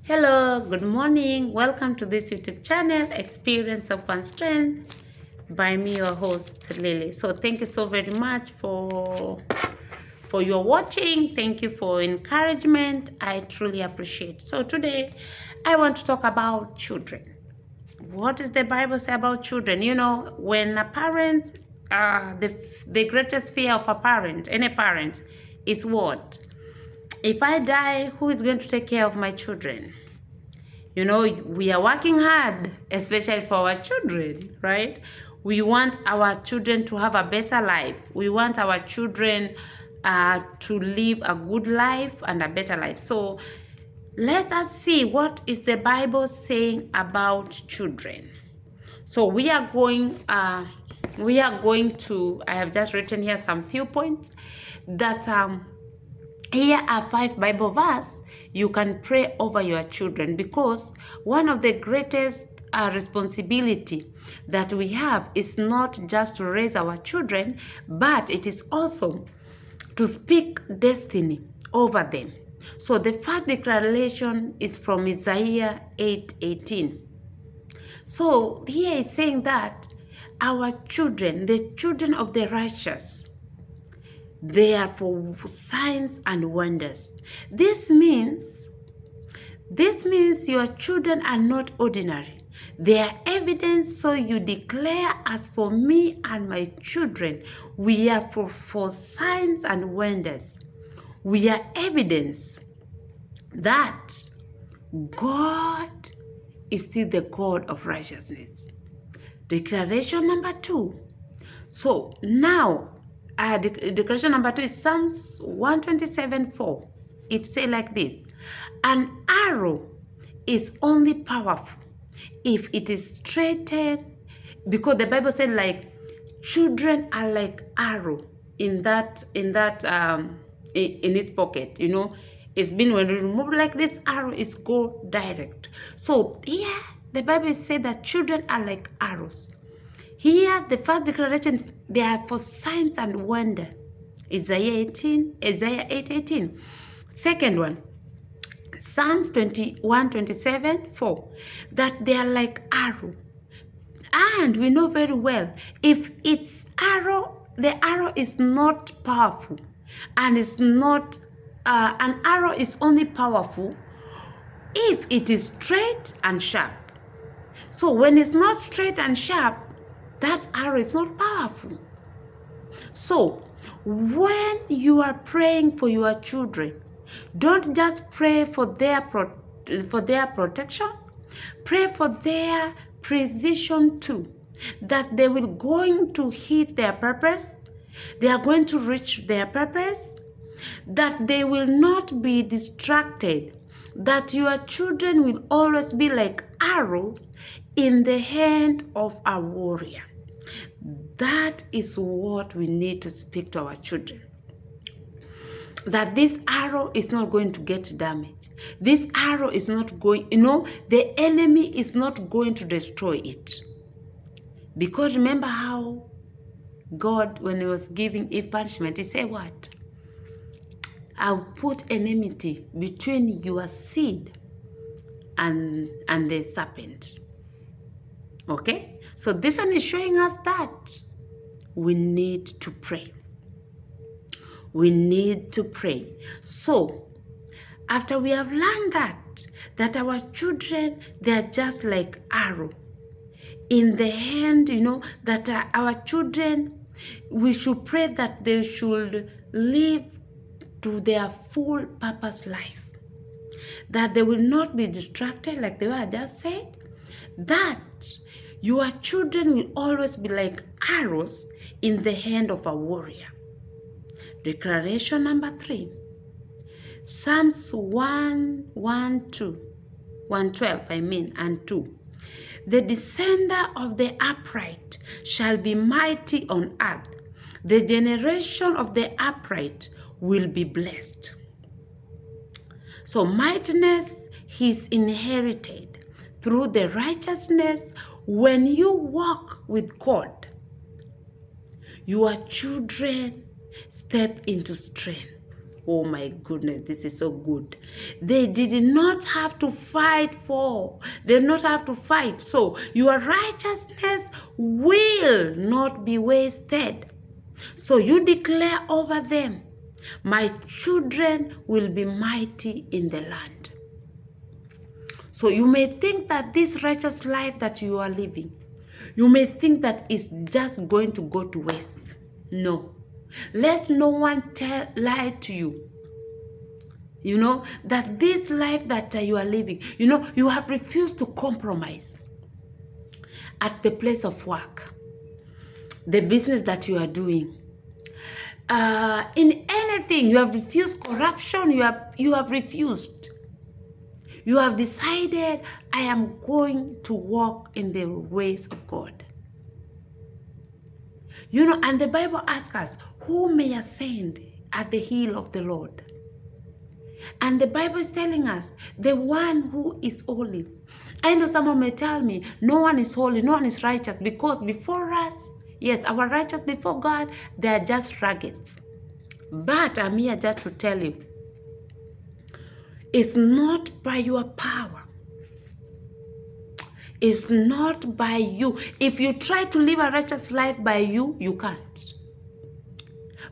Hello, good morning. Welcome to this YouTube channel, Experience of One Strength, by me, your host, Lily. So thank you so very much for your watching. Thank you for encouragement. I truly appreciate. So today, I want to talk about children. What does the Bible say about children? You know, when a parent, the greatest fear of a parent, any parent, is what? If I die, who is going to take care of my children? You know, we are working hard, especially for our children, right? We want our children to have a better life. We want our children to live a good life and a better life. So let us see what is the Bible saying about children. So we are going to, I have just written here some few points that here are 5 Bible verses you can pray over your children, because one of the greatest responsibility that we have is not just to raise our children, but it is also to speak destiny over them. So the first declaration is from Isaiah 8:18. So here is saying that our children, the children of the righteous, they are for signs and wonders. This means your children are not ordinary. They are evidence, so you declare, as for me and my children, we are for signs and wonders. We are evidence that God is still the God of righteousness. Declaration number 2. So now, declaration number 2 is Psalms 127:4. It says like this: an arrow is only powerful if it is straightened, because the Bible said, like, children are like arrow in its pocket. You know, it's been, when you remove like this, arrow is go direct. So here the Bible said that children are like arrows. Here, the first declaration, they are for signs and wonder. Isaiah 8:18. Second one, Psalms 21:27:4, that they are like arrow. And we know very well, if it's arrow, the arrow is not powerful, and it's not, an arrow is only powerful if it is straight and sharp. So when it's not straight and sharp, that arrow is not powerful. So when you are praying for your children, don't just pray for their protection. Pray for their precision too, that they will going to hit their purpose. They are going to reach their purpose, that they will not be distracted, that your children will always be like arrows in the hand of a warrior. That is what we need to speak to our children. That this arrow is not going to get damaged. This arrow is not going, the enemy is not going to destroy it. Because remember how God, when he was giving Eve punishment, he said what? I'll put enmity between your seed and the serpent. Okay? So this one is showing us that we need to pray. We need to pray. So, after we have learned that our children, they are just like arrow in the hand, that our children, we should pray that they should live to their full purpose life. That they will not be distracted, like the way I just said. That your children will always be like arrows in the hand of a warrior. Declaration number 3. Psalms 112, and 2. The descender of the upright shall be mighty on earth. The generation of the upright will be blessed. So mightiness is inherited through the righteousness. When you walk with God, your children step into strength. Oh my goodness, this is so good. They did not have to fight for. They did not have to fight. So your righteousness will not be wasted. So you declare over them, my children will be mighty in the land. So you may think that this righteous life that you are living, you may think that it's just going to go to waste. No. Let no one lie to you. You know, that this life that you are living, you know, you have refused to compromise at the place of work, the business that you are doing. In anything, you have refused corruption, you have refused. You have decided, I am going to walk in the ways of God. You know, and the Bible asks us, who may ascend at the hill of the Lord? And the Bible is telling us, the one who is holy. I know someone may tell me, no one is holy, no one is righteous, because before us, yes, our righteous before God, they are just ragged. But I'm here just to tell you, it's not by your power. It's not by you. If you try to live a righteous life by you, you can't.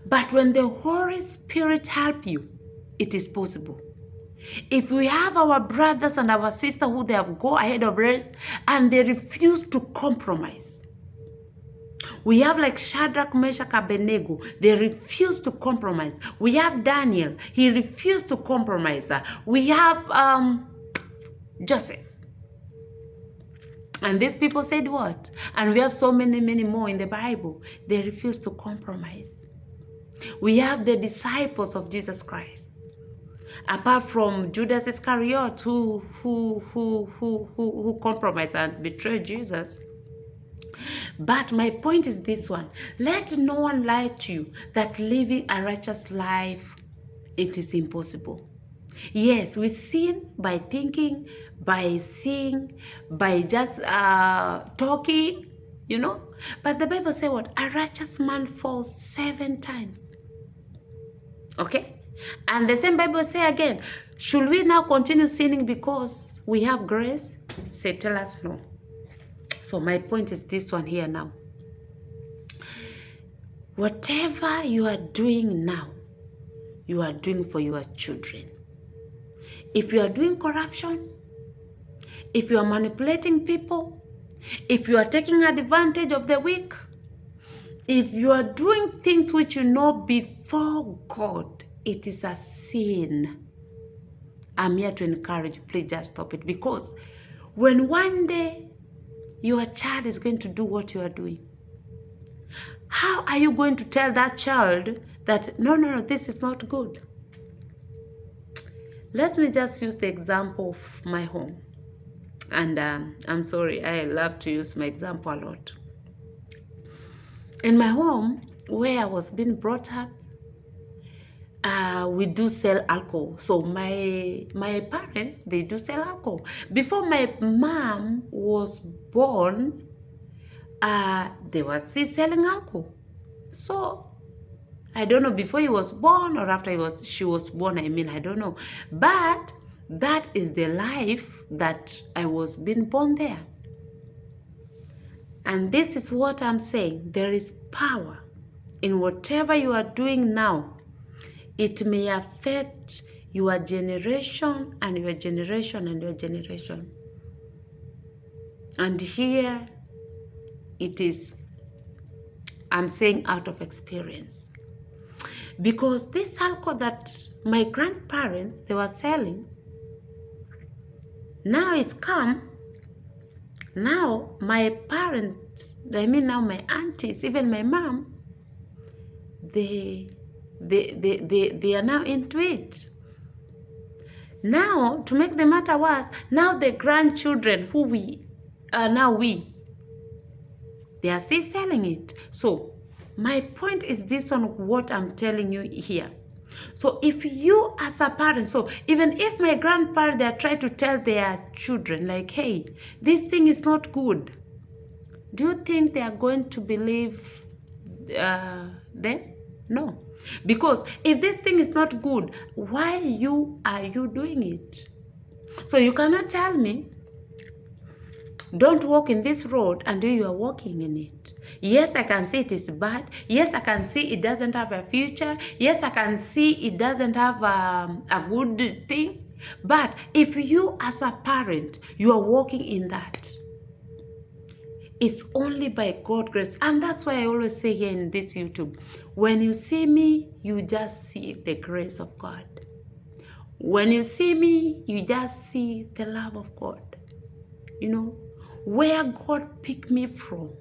But when the Holy Spirit helps you, it is possible. If we have our brothers and our sisters who they have go ahead of us and they refuse to compromise. We have like Shadrach, Meshach, Abednego. They refuse to compromise. We have Daniel. He refused to compromise. We have Joseph. And these people said what? And we have so many more in the Bible. They refused to compromise. We have the disciples of Jesus Christ. Apart from Judas Iscariot who compromised and betrayed Jesus. But my point is this one. Let no one lie to you that living a righteous life, it is impossible. Yes, we sin by thinking, by seeing, by just talking, you know. But the Bible says what? A righteous man falls 7 times. Okay? And the same Bible say again, should we now continue sinning because we have grace? Say, tell us no. So my point is this one here now. Whatever you are doing now, you are doing for your children. If you are doing corruption, if you are manipulating people, if you are taking advantage of the weak, if you are doing things which you know before God, it is a sin. I'm here to encourage you, please just stop it. Because when one day your child is going to do what you are doing, how are you going to tell that child that, no, this is not good? Let me just use the example of my home. And I'm sorry, I love to use my example a lot. In my home, where I was being brought up, we do sell alcohol. So my parents, they do sell alcohol. Before my mom was born, they were still selling alcohol. So I don't know, before he was born or after she was born, I don't know. But that is the life that I was being born there. And this is what I'm saying. There is power in whatever you are doing now. It may affect your generation and your generation and your generation. And here it is, I'm saying out of experience. Because this alcohol that my grandparents, they were selling, now it's come. Now my parents, now my aunties, even my mom, they are now into it. Now, to make the matter worse, now the grandchildren who we are now they are still selling it. So my point is this on what I'm telling you here. So if you as a parent, so even if my grandparents, they are trying to tell their children like, hey, this thing is not good, do you think they are going to believe them? No. Because if this thing is not good, why are you doing it? So you cannot tell me, don't walk in this road, and you are walking in it. Yes, I can see it is bad. Yes, I can see it doesn't have a future. Yes, I can see it doesn't have a good thing. But if you as a parent, you are walking in that, it's only by God's grace. And that's why I always say here in this YouTube, when you see me, you just see the grace of God. When you see me, you just see the love of God. You know, where God picked me from,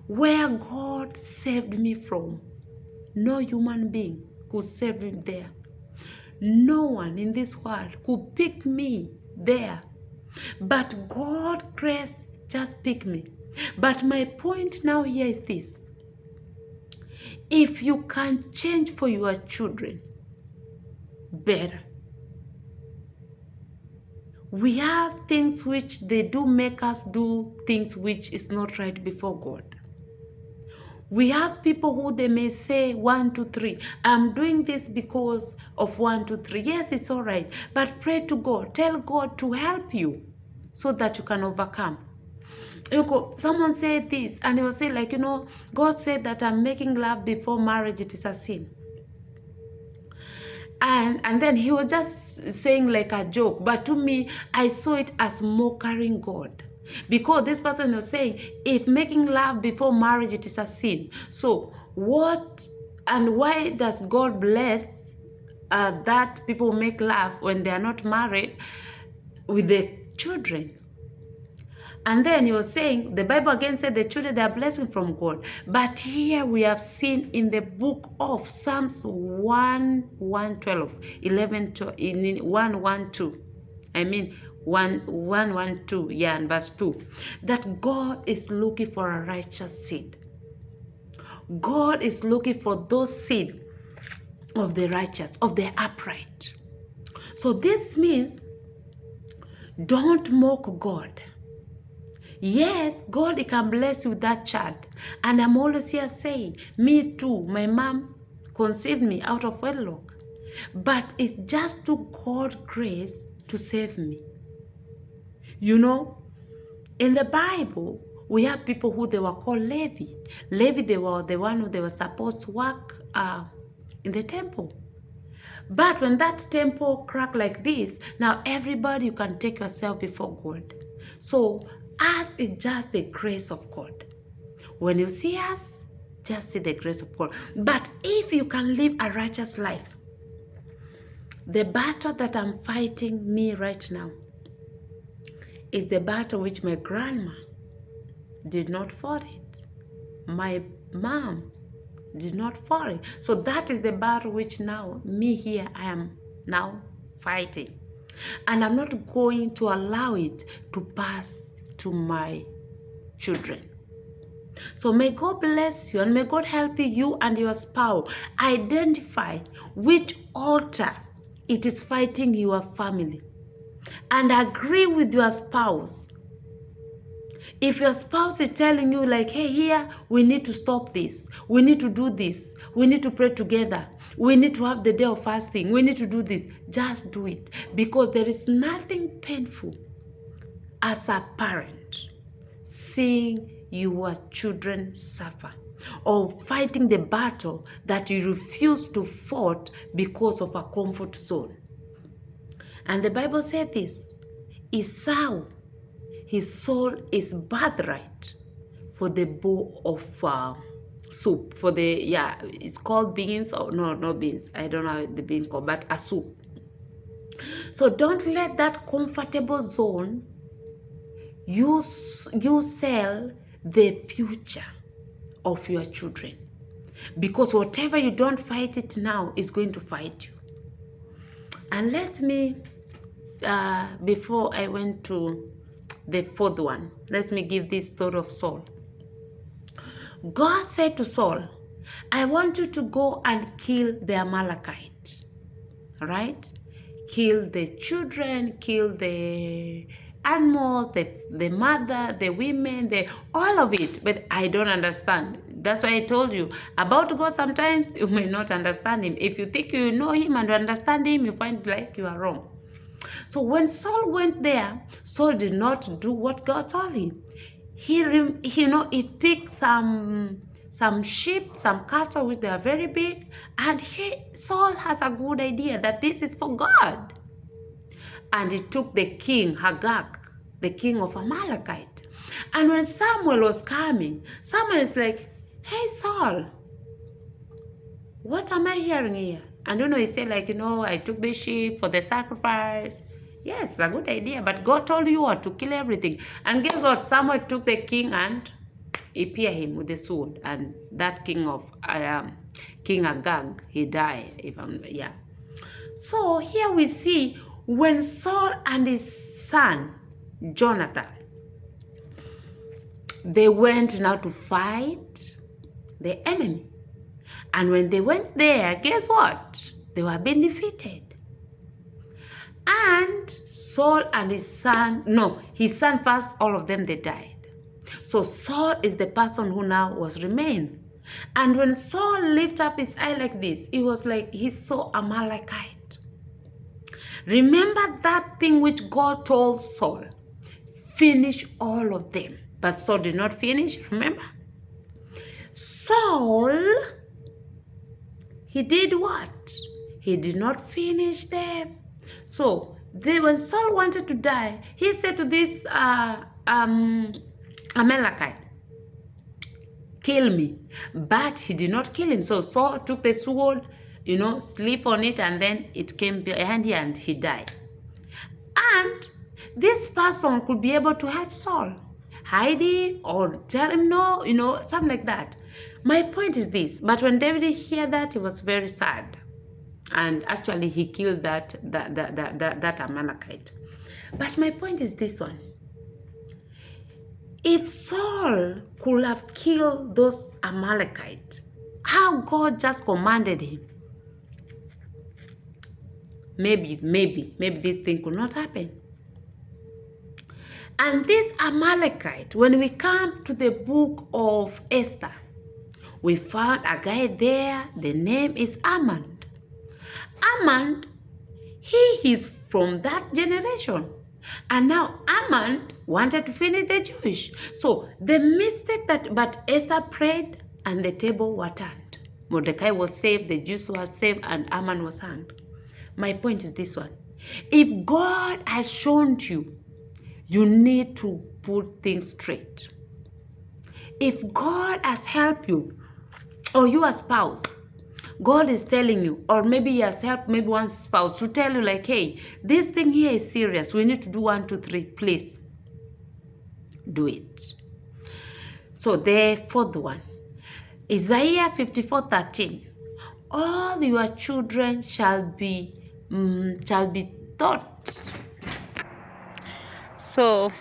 where God saved me from, no human being could save him there. No one in this world could pick me there. But God's grace just picked me. But my point now here is this. If you can change for your children, better. We have things which they do make us do things which is not right before God. We have people who they may say 1, 2, 3. I'm doing this because of 1, 2, 3. Yes, it's all right. But pray to God. Tell God to help you so that you can overcome. Someone said this, and he will say, like, God said that I'm making love before marriage, it is a sin. And then he was just saying like a joke. But to me, I saw it as mocking God. Because this person was saying, if making love before marriage, it is a sin. So what and why does God bless that people make love when they are not married with the children? And then he was saying, the Bible again said the children, they are blessing from God. But here we have seen in the book of Psalms 1:12, 11, 1:2. I mean, 1:2, yeah, and verse 2. That God is looking for a righteous seed. God is looking for those seed of the righteous, of the upright. So this means, don't mock God. Yes, God can bless you with that child. And I'm always here saying, me too, my mom conceived me out of wedlock. But it's just to God's grace to save me. In the Bible, we have people who they were called Levi. Levi, they were the one who they were supposed to work in the temple. But when that temple cracked like this, now everybody, you can take yourself before God. So us is just the grace of God. When you see us, just see the grace of God. But if you can live a righteous life, the battle that I'm fighting me right now is the battle which my grandma did not fight it. My mom did not fight it. So that is the battle which now, me here, I am now fighting. And I'm not going to allow it to pass to my children. So may God bless you, and may God help you and your spouse identify which altar it is fighting your family, and agree with your spouse. If your spouse is telling you like, hey, here, we need to stop this, we need to do this, we need to pray together, we need to have the day of fasting, we need to do this, just do it. Because there is nothing painful as a parent seeing your children suffer, or fighting the battle that you refuse to fight because of a comfort zone. And the Bible said this, Esau, his soul is birthright for the bowl of soup, for the, it's called beans, or no, not beans, I don't know the bean called, but a soup. So don't let that comfortable zone you sell the future of your children. Because whatever you don't fight it now is going to fight you. And let me, before I went to the fourth one, let me give this story of Saul. God said to Saul, I want you to go and kill the Amalekite. Right? Kill the children, kill the animals, the mother, the women, all of it. But I don't understand. That's why I told you about God. Sometimes you may not understand him. If you think you know him and understand him, you find like you are wrong. So when Saul went there, Saul did not do what God told him. He picked some sheep, some cattle which they are very big, and Saul has a good idea that this is for God. And he took the king, Hagag, the king of Amalekite. And when Samuel was coming, Samuel is like, hey, Saul, what am I hearing here? And he said like, I took the sheep for the sacrifice. Yes, a good idea. But God told you what? To kill everything. And guess what? Samuel took the king and he pierced him with the sword. And that king Agag, he died. So here we see when Saul and his son, Jonathan, they went now to fight the enemy. And when they went there, guess what? They were being defeated. And Saul and his son first, all of them, they died. So Saul is the person who now was remained. And when Saul lifted up his eye like this, it was like he saw Amalekite. Remember that thing which God told Saul, finish all of them. But Saul did not finish, remember? Saul, he did what? He did not finish them. So when Saul wanted to die, he said to this Amalekite, kill me. But he did not kill him. So Saul took the sword, sleep on it, and then it came behind him and he died. And this person could be able to help Saul, hide him or tell him no, something like that. My point is this, but when David heard that, he was very sad. And actually, he killed that Amalekite. But my point is this one. If Saul could have killed those Amalekites, how God just commanded him, maybe this thing could not happen. And this Amalekite, when we come to the book of Esther, we found a guy there, the name is Ammon. Ammon, he is from that generation. And now Ammon wanted to finish the Jewish. So the mistake but Esther prayed and the table was turned. Mordecai was saved, the Jews were saved, and Ammon was hanged. My point is this one. If God has shown you, you need to put things straight. If God has helped you, or your spouse, God is telling you, or maybe he has helped maybe one spouse to tell you like, hey, this thing here is serious. We need to do 1, 2, 3. Please do it. So the fourth one, Isaiah 54:13. All your children shall be taught. So,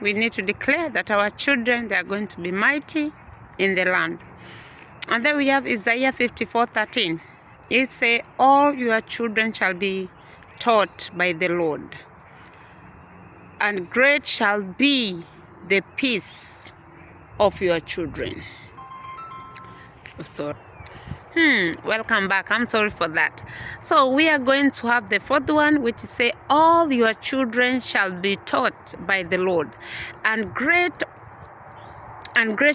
we need to declare that our children, they are going to be mighty in the land. And then we have Isaiah 54:13. It says, all your children shall be taught by the Lord, and great shall be the peace of your children. So, welcome back. I'm sorry for that. So we are going to have the fourth one, which is say, all your children shall be taught by the Lord, and great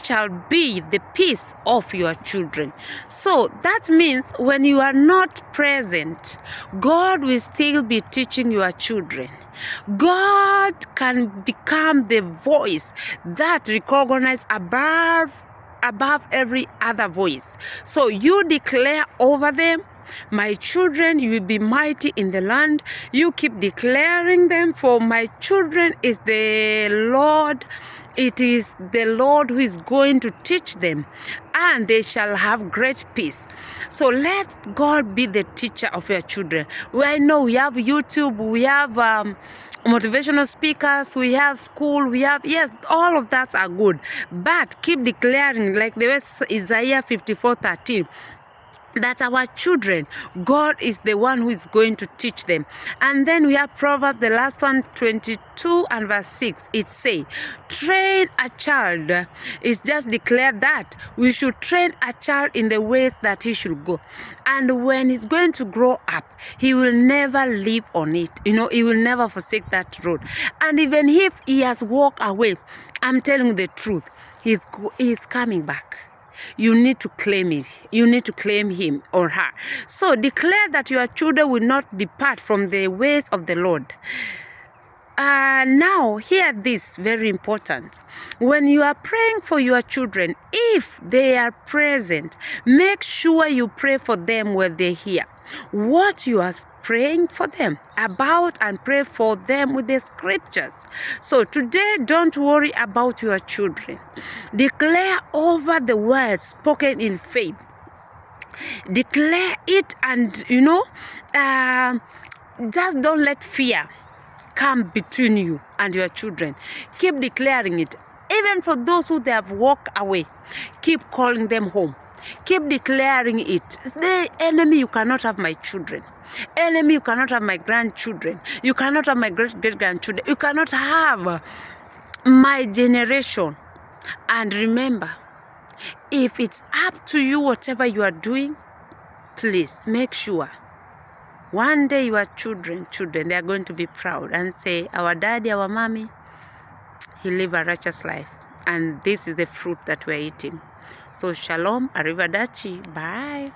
shall be the peace of your children. So that means when you are not present, God will still be teaching your children. God can become the voice that recognizes above every other voice. So you declare over them, my children, you will be mighty in the land. You keep declaring them, for my children is the Lord. It is the Lord who is going to teach them, and they shall have great peace. So let God be the teacher of your children. I know we have YouTube, we have motivational speakers, we have school, we have, yes, all of that are good. But keep declaring, like the way Isaiah 54:13. that our children, God is the one who is going to teach them. And then we have Proverbs, the last one, 22 and verse 6. It says, train a child. It's just declared that we should train a child in the ways that he should go. And when he's going to grow up, he will never live on it. He will never forsake that road. And even if he has walked away, I'm telling you the truth, he's coming back. You need to claim it. You need to claim him or her. So declare that your children will not depart from the ways of the Lord. Now, hear this, very important. When you are praying for your children, if they are present, make sure you pray for them when they hear what you are praying for them about, and pray for them with the scriptures. So today, don't worry about your children. Declare over the words spoken in faith. Declare it, and just don't let fear come between you and your children. Keep declaring it. Even for those who they have walked away, keep calling them home. Keep declaring it. The enemy, you cannot have my children. Enemy, you cannot have my grandchildren. You cannot have my great-great-grandchildren. You cannot have my generation. And remember, if it's up to you, whatever you are doing, please make sure one day your children, they are going to be proud and say, our daddy, our mommy, he lived a righteous life. And this is the fruit that we're eating. So shalom, arrivederci, bye.